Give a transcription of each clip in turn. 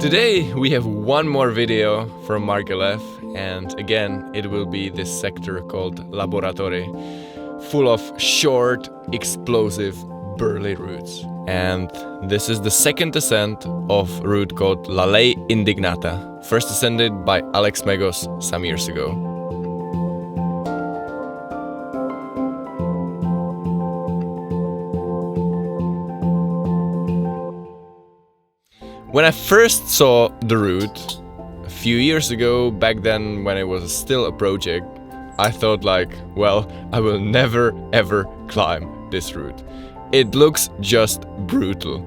Today we have one more video from Margalef, and again it will be this sector called Laboratory, full of short, explosive, burly routes. And this is the second ascent of a route called Ley Indignata, first ascended by Alex Megos some years ago. When I first saw the route a few years ago, back then when it was still a project, I thought like, well, I will never ever climb this route. It looks just brutal.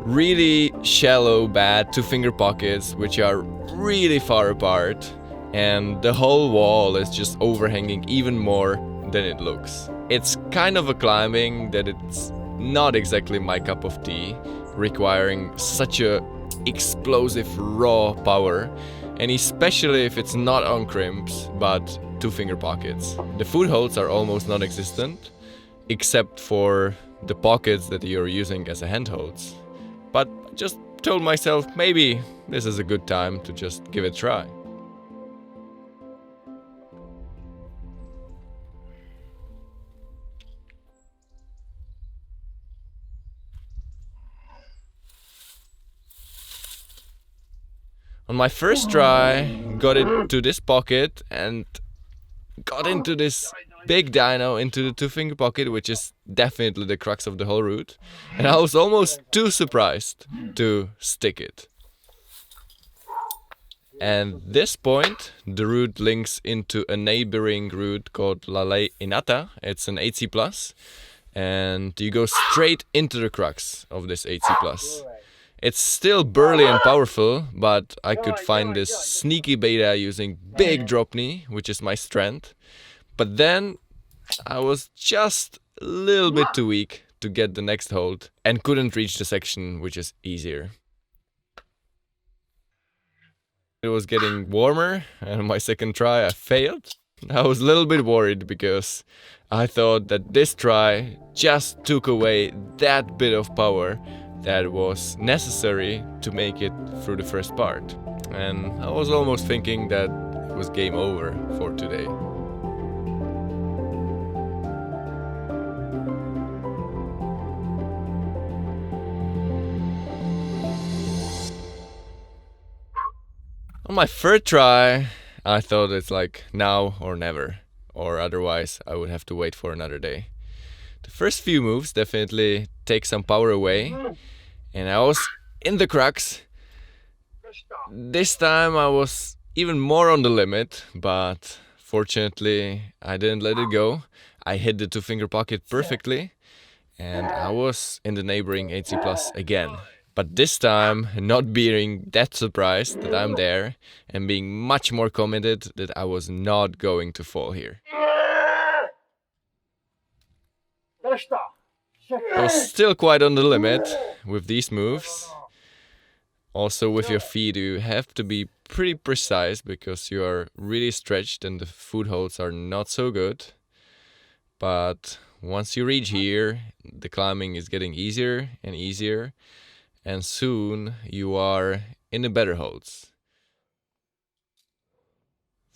Really shallow, bad two-finger pockets which are really far apart, and the whole wall is just overhanging even more than it looks. It's kind of a climbing that it's not exactly my cup of tea, requiring such a explosive raw power, and especially if it's not on crimps but two-finger pockets. The footholds are almost non-existent, except for the pockets that you're using as a handholds. But I just told myself maybe this is a good time to just give it a try. On my first try, got into this pocket and got into this big dino into the two-finger pocket, which is definitely the crux of the whole route. And I was almost too surprised to stick it. And this point, the route links into a neighboring route called Ley Indignata. It's an 8C+, and you go straight into the crux of this 8C+. It's still burly and powerful, but I could find this sneaky beta using big drop knee, which is my strength. But then I was just a little bit too weak to get the next hold and couldn't reach the section which is easier. It was getting warmer, and on my second try I failed. I was a little bit worried because I thought that this try just took away that bit of power that was necessary to make it through the first part. And I was almost thinking that it was game over for today. On my third try, I thought it's like now or never, or otherwise I would have to wait for another day. The first few moves definitely take some power away, and I was in the crux. This time I was even more on the limit, but fortunately I didn't let it go. I hit the two-finger pocket perfectly, and I was in the neighboring 8C+ again. But this time not being that surprised that I'm there, and being much more committed that I was not going to fall here. I was still quite on the limit with these moves. Also with your feet you have to be pretty precise because you are really stretched and the footholds are not so good. But once you reach here, the climbing is getting easier and easier, and soon you are in the better holds.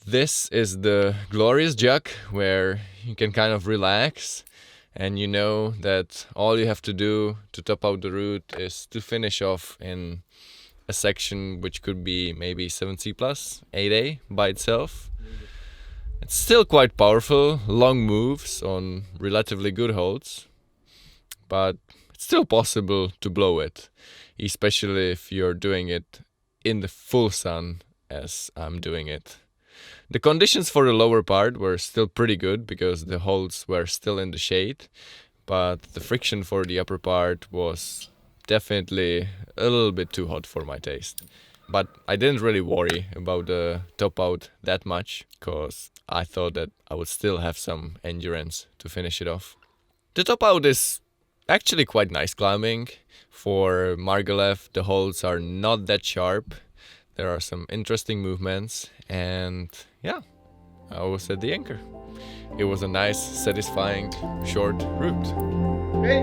This is the glorious jug where you can kind of relax, and you know that all you have to do to top out the route is to finish off in a section which could be maybe 7C+, 8A by itself. It's still quite powerful, long moves on relatively good holds, but it's still possible to blow it, especially if you're doing it in the full sun as I'm doing it. The conditions for the lower part were still pretty good because the holds were still in the shade, but the friction for the upper part was definitely a little bit too hot for my taste. But I didn't really worry about the top out that much, because I thought that I would still have some endurance to finish it off. The top out is actually quite nice climbing. For Margalef, the holds are not that sharp. There are some interesting movements, and yeah, I was at the anchor. It was a nice, satisfying, short route. Okay.